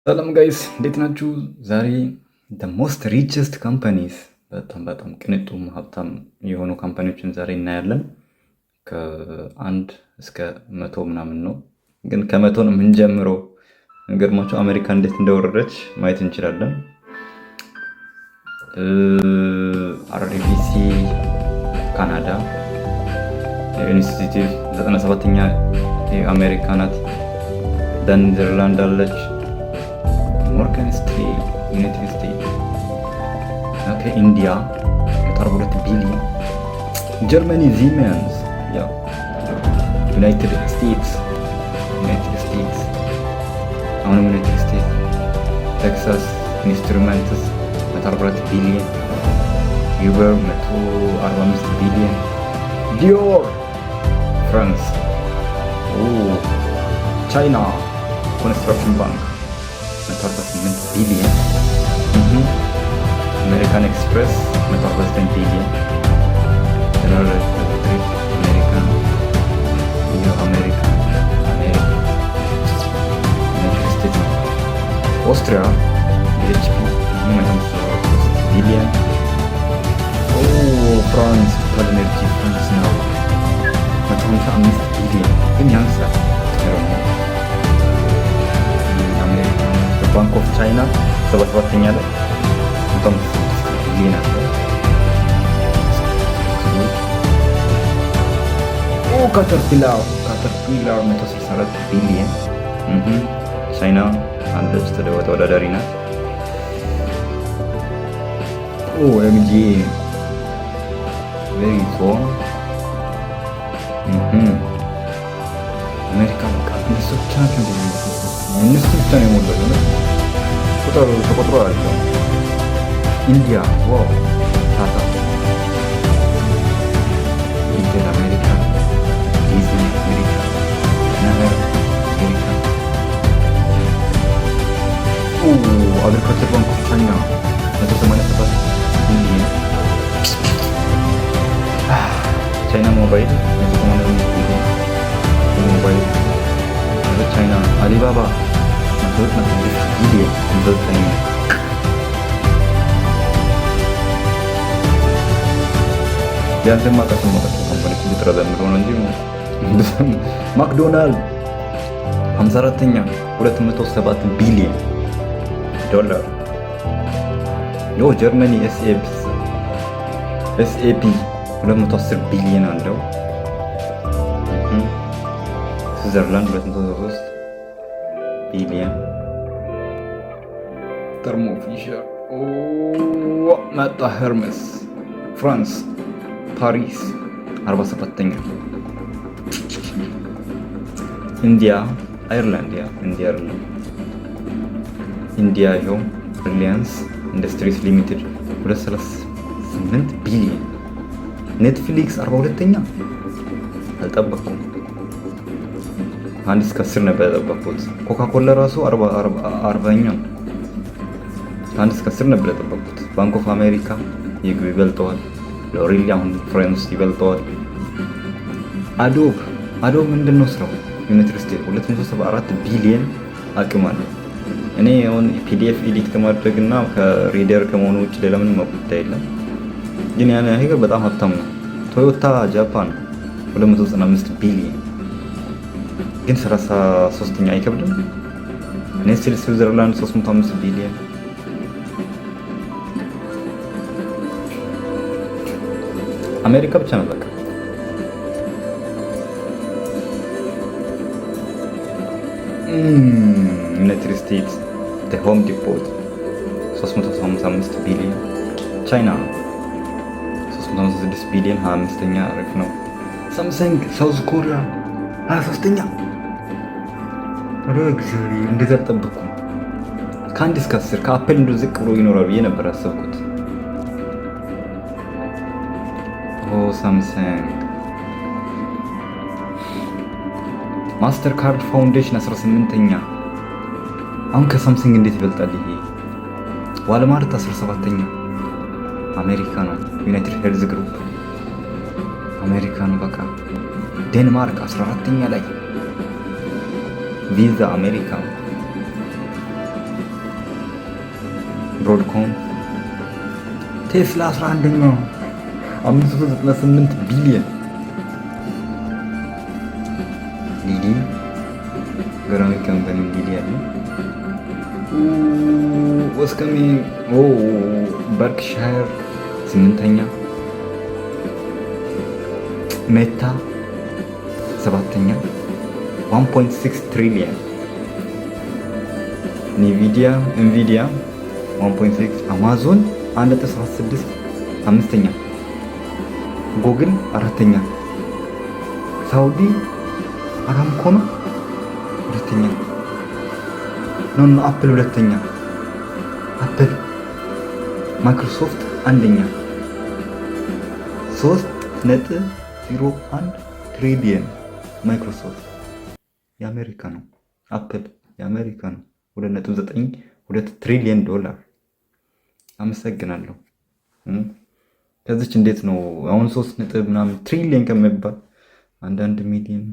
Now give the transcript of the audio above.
ሰላም ጋይስ እንዴት ናችሁ? ዛሬ ሞስት ሪችስት ካምፓኒስ በጣም ቅንጡም ሀብታም የሆኑ ካምፓኒዎችን ዛሬ እናያለን። ከአንድ እስከ 100 ምናምን ነው፣ ግን ከ100 ነው የምንጀምረው። ገርማቸው አሜሪካ እንዴት እንደወረደች ማየት እንችላለን። አርቢሲ ካናዳ ኢንስቲትዩት 97ኛ የአሜሪካ ናት። ኔዘርላንድ አለች። ሞርጋን ስቴንሌይ ዩናይትድ ስቴትስ። ኦኬ ኢንዲያ 42 ቢሊዮን። ጀርመኒ ሲመንስ ዩናይትድ ስቴትስ አሁንም ዩናይትድ ስቴትስ። ቴክሳስ ኢንስትሩመንትስ 144 ቢሊዮን። ዩበር 145 ቢሊዮን። ዲዮር ፍራንስ። ቻይና ኮንስትራክሽን ባንክ 148 ቢሊዮን። አሜሪካን ኤክስፕሬስ 149 ቢሊዮን። ጀነራል ኤሌክትሪክ አሜሪካን። ዩናይትድ ስቴትስ ነው። ኦስትሪያ ኤችፒ 153 ቢሊዮን። ፍራንስ ቶታል ኤነርጂ ፍራንስ ነው 155 ቢሊዮን፣ ግን ያንሳል። ባንክ ኦፍ ቻይና 77ኛ ላይ 156 ቢሊዮን አለ። ካተርፒላር 164 ቢሊዮን። ቻይና አለች፣ ተወዳዳሪ ናት። ኤምጂ ቬሪዞን አሜሪካ በቃ እነሱ ብቻ ናቸው። እነሱ ብቻ ነው የሞላው። ቁጥር ተቆጥሮ አለው። ኢንዲያ ዋው ታታ ኢንቴል አሜሪካ፣ ዲዝኒ አሜሪካ፣ ነህር አሜሪካ። አግሪካልቸር ባንክ ኦፍ ቻይና 187 ቢሊዮን። ቻይና ሞባይል 185 ቢሊዮን ሞባይል። ቻይና አሊባባ 126 ቢሊዮን ዘጠኝ። ቢያንስ የማውቃቸው ካምፓኒዎች ልጥረዘ የምለው ነው እንጂ ማክዶናልድ 54ኛ 207 ቢሊዮን ዶላር። ጀርመኒ ኤስኤፒ 210 ቢሊዮን አለው። ስዊዘርላንድ 203 ቢሊዮን። ተርሞ ፊሸር መጣ። ሄርሜስ ፍራንስ ፓሪስ 47ኛ። ኢንዲያ አይርላንድ ኢንዲያ ይኸው ሪላያንስ ኢንዱስትሪስ ሊሚትድ 238 ቢሊዮን። ኔትፍሊክስ 42ኛ አልጠበኩም። 1 እስከ 10 ነበር የጠበቁት። ኮካኮላ ራሱ 40ኛ 1 እስከ 10 ነበር የጠበቁት። ባንክ ኦፍ አሜሪካ ይበልጠዋል። ሎሬል አሁን ፍሬንስ ይበልጠዋል። አዶብ ምንድን ነው ስራው? ዩናይትድ ስቴትስ 274 ቢሊዮን አቅም አለው። እኔ አሁን ፒዲኤፍ ኤዲት ከማድረግ እና ከሪደር ከመሆኑ ውጭ ሌላ ምንም ጉዳይ የለም፣ ግን ያን ያህል በጣም ሀብታም ነው። ቶዮታ ጃፓን 295 ቢሊዮን፣ ግን 33ኛ አይከብድም። ኔስል ስዊዘርላንድ 305 ቢሊዮን። አሜሪካ ብቻ ነው በቃ። ዩናይትድ ስቴትስ ሆም ዲፖት 355 ቢሊዮን። ቻይና 356 ቢሊዮን 25ኛ አሪፍ ነው። ሳምሰንግ ሳውዝ ኮሪያ 23ኛ። እንደዛ አልጠበኩም። ከ1 እስከ 10 ከአፕል እንደው ዝቅ ብሎ ይኖራል ብዬ ነበር ያሰብኩት። ሳምሰንግ ማስተር ካርድ ፋውንዴሽን 18ኛ። አሁን ከሳምሰንግ እንዴት ይበልጣል ይሄ? ዋልማርት 17ኛ አሜሪካ ነው። ዩናይትድ ሄልዝ ግሩፕ አሜሪካ ነው በቃ። ዴንማርክ 14ኛ ላይ ቪዛ አሜሪካ ብሮድኮም፣ ቴስላ 11ኛው 598 ቢሊዮን፣ ዲዲ ገራሚ ካምፓኒ ዲዲ ያለ ወስከሚ በርክሻየር 8ኛ፣ ሜታ 7ኛ 1.6 ትሪሊየን፣ ኢንቪዲያ 1.6፣ አማዞን 1.76 5ኛ፣ ጉግል 4ኛ፣ ሳውዲ አራምኮ 2ኛ፣ አፕል 2ኛ፣ አፕል ማይክሮሶፍት 1ኛ 3.01 ትሪሊየን። ማይክሮሶፍት የአሜሪካ ነው። አፕል የአሜሪካ ነው። 2.92 ትሪሊየን ዶላር። አመሰግናለሁ። ከዚች እንዴት ነው አሁን 3 ነጥብ ምናምን ትሪሊየን ከሚባል አንዳንድ ሚሊዮን